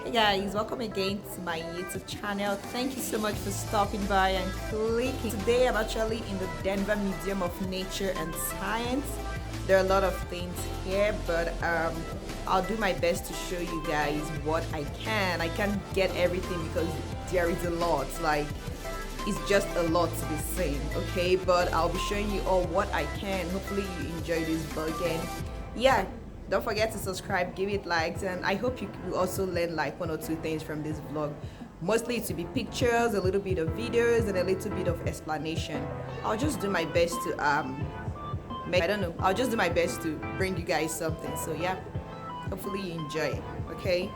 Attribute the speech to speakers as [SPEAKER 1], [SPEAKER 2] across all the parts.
[SPEAKER 1] Hey guys, welcome again to my YouTube channel. Thank you so much for stopping by and clicking. Today I'm actually in the Denver Museum of Nature and Science. There are a lot of things here, but I'll do my best to show you guys what I can. I can't get everything because there is a lot, like it's just a lot to be seen, okay? But I'll be showing you all what I can. Hopefully you enjoy this vlog, and yeah, don't forget to subscribe, give it likes, and I hope you will also learn like one or two things from this vlog. Mostly to be pictures, a little bit of videos, and a little bit of explanation. I'll just do my best to I'll just do my best to bring you guys something. So yeah, hopefully you enjoy it, okay?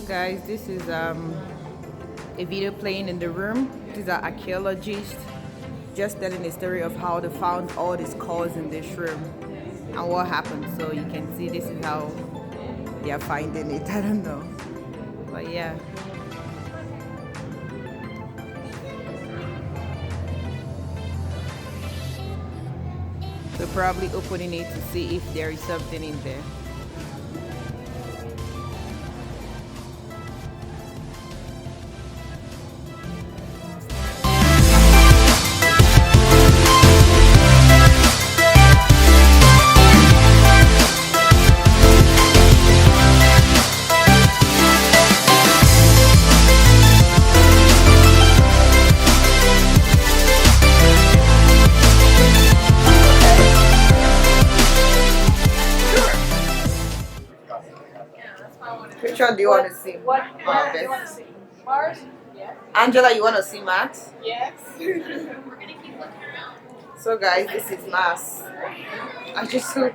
[SPEAKER 1] Guys, this is a video playing in the room. These are archaeologists just telling the story of how they found all these cores in this room and what happened. So you can see this is how they are finding it. I don't know, but yeah. So probably opening it to see if there is something in there. Which one do you want to see?
[SPEAKER 2] What do you want to see? Mars? Yeah.
[SPEAKER 1] Angela, you want to see Mars?
[SPEAKER 2] Yes.
[SPEAKER 3] We're gonna keep looking around.
[SPEAKER 1] So guys, this is Mars. I just so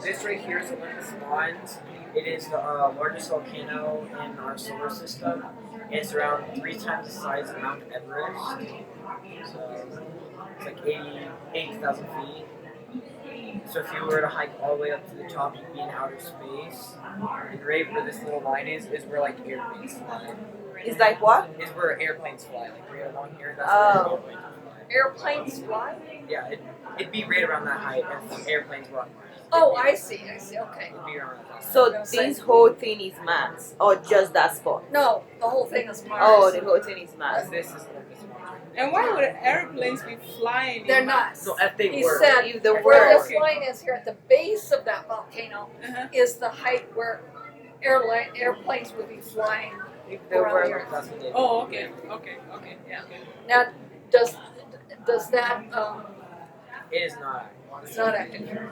[SPEAKER 4] this right here is Olympus Mons. It is the largest volcano in our solar system. It's around 3 times the size of Mount Everest. So it's like 80,000 feet. So if you were to hike all the way up to the top, you'd be in outer space. And right where this little line is where like airplanes fly.
[SPEAKER 1] it's like what?
[SPEAKER 4] Is where airplanes fly. Like right along here, that's
[SPEAKER 1] Oh.
[SPEAKER 4] where airplanes fly.
[SPEAKER 2] Airplanes fly?
[SPEAKER 4] Yeah, it'd be right around that height if airplanes were on Mars.
[SPEAKER 2] Oh, I see. Okay.
[SPEAKER 4] It'd be around that height.
[SPEAKER 1] So this whole thing is Mars, or just that spot?
[SPEAKER 2] No, the whole thing is Mars.
[SPEAKER 1] Oh, the whole thing is Mars.
[SPEAKER 4] This is Olympus Mons.
[SPEAKER 5] And why would airplanes be flying?
[SPEAKER 2] They're not.
[SPEAKER 4] So if they
[SPEAKER 2] He
[SPEAKER 4] were.
[SPEAKER 2] said
[SPEAKER 1] If they
[SPEAKER 2] where
[SPEAKER 1] were.
[SPEAKER 2] this line is here at the base of that volcano is the height where airplanes would be flying
[SPEAKER 1] They
[SPEAKER 2] around
[SPEAKER 1] were.
[SPEAKER 2] here.
[SPEAKER 4] That's what they do.
[SPEAKER 5] Oh, okay. Yeah.
[SPEAKER 2] Now, does that
[SPEAKER 4] It is not.
[SPEAKER 2] it's not active here?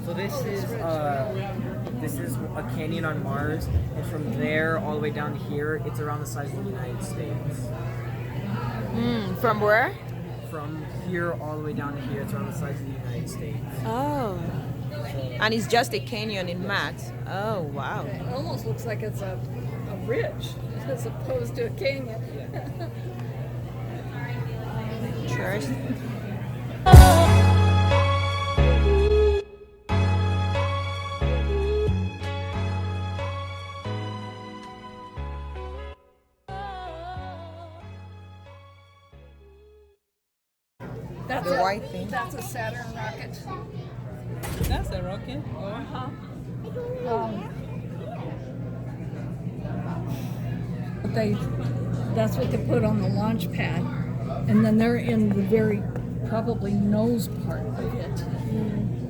[SPEAKER 4] So this is a canyon on Mars, and from there all the way down to here, it's around the size of the United States.
[SPEAKER 1] From where?
[SPEAKER 4] From here all the way down to here, it's around the size of the United States.
[SPEAKER 1] Oh. And it's just a canyon in Mars. Oh, wow.
[SPEAKER 2] It almost looks like it's a ridge as opposed to a canyon.
[SPEAKER 1] Interesting.
[SPEAKER 2] That's
[SPEAKER 1] The
[SPEAKER 2] a,
[SPEAKER 1] white thing?
[SPEAKER 2] That's a Saturn rocket.
[SPEAKER 5] That's a rocket.
[SPEAKER 2] They that's what they put on the launch pad, and then they're in the very probably nose part of it,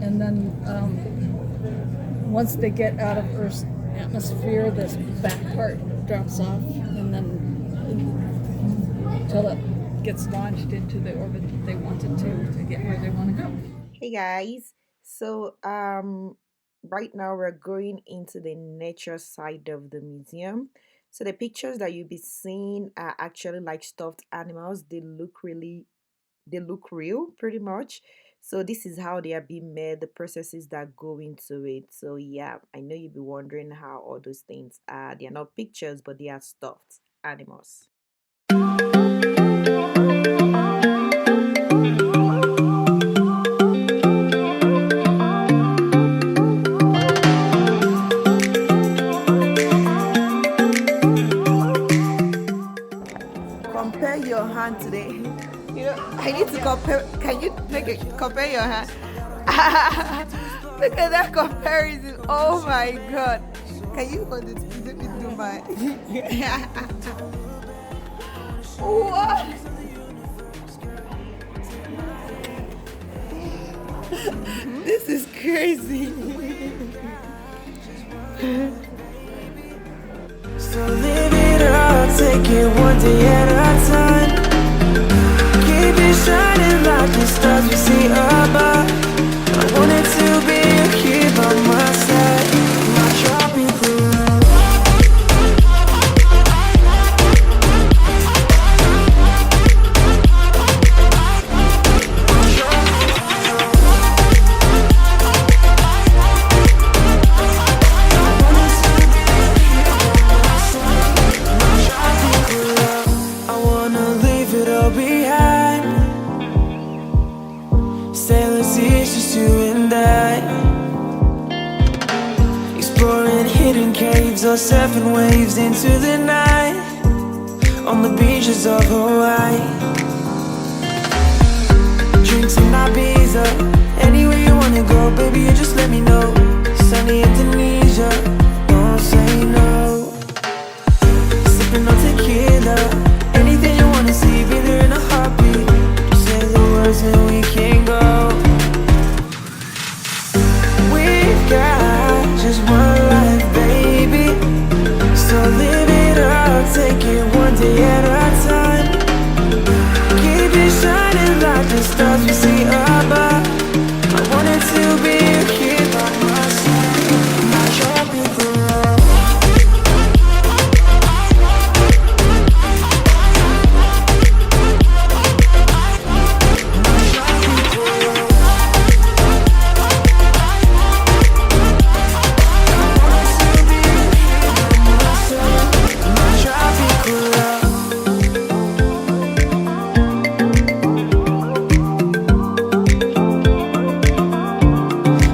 [SPEAKER 2] and then once they get out of Earth's atmosphere, this back part drops off, and then until it gets launched into the orbit that they want it to get where they want to go.
[SPEAKER 1] Hey guys, so right now we're going into the nature side of the museum. So the pictures that you'll be seeing are actually like stuffed animals. They look real pretty much. So this is how they are being made, the processes that go into it. So yeah, I know you'll be wondering how all those things are. They are not pictures, but they are stuffed animals. Compare your hand today. You know, I need to compare. Can you compare your hand? Look at that comparison. Oh my god. Can you hold it? Let me do my. What? This is crazy.
[SPEAKER 6] So live it up, take it one day at a time. Keep it shining like the stars we see above. I wanted to be here by my side, my tropical love. I wanna leave it all behind. Sailor seas, just you and I. Exploring hidden caves or surfing waves into the night. On the beaches of Hawaii. Drinks in Ibiza. Anywhere you wanna go, baby, you just let me know. Sunny Indonesia, don't say no. Sipping on tequila. Anything you wanna see, be there in a heartbeat. Just say the words and we can go. We've got just one life, baby. So live it up, take it one day at a time. Keep it shining like the stars we see above. I wanted to be here by my side, my tropical love.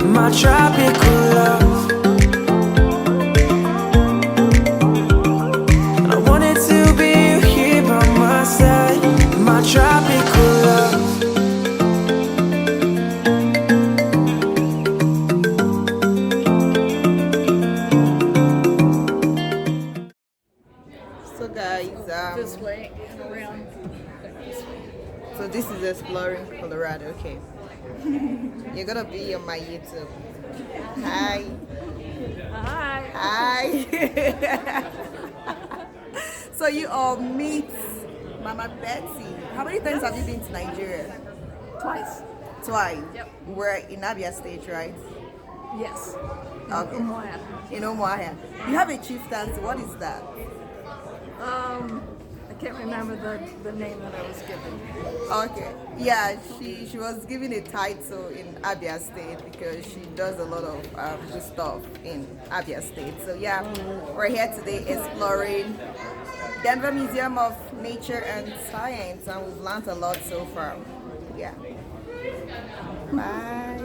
[SPEAKER 6] My tropical love. I wanted to be here by my side. My tropical love.
[SPEAKER 1] So guys,
[SPEAKER 2] This way and around.
[SPEAKER 1] so this is exploring Colorado. Okay, you're gonna be on my YouTube. Hi.
[SPEAKER 2] Hi.
[SPEAKER 1] Hi. So you all meet Mama Betsy. How many times have you been to Nigeria?
[SPEAKER 2] Twice.
[SPEAKER 1] Twice.
[SPEAKER 2] Yep.
[SPEAKER 1] We're in Abia State, right?
[SPEAKER 2] Yes.
[SPEAKER 1] Okay.
[SPEAKER 2] Umuahia.
[SPEAKER 1] In Umuahia. You have a chieftaincy. What is that?
[SPEAKER 2] I can't remember the name that I was given.
[SPEAKER 1] Okay. Yeah, she was given a title in Abia State because she does a lot of good stuff in Abia State. So yeah, we're here today exploring Denver Museum of Nature and Science, and we've learned a lot so far. Yeah. Bye.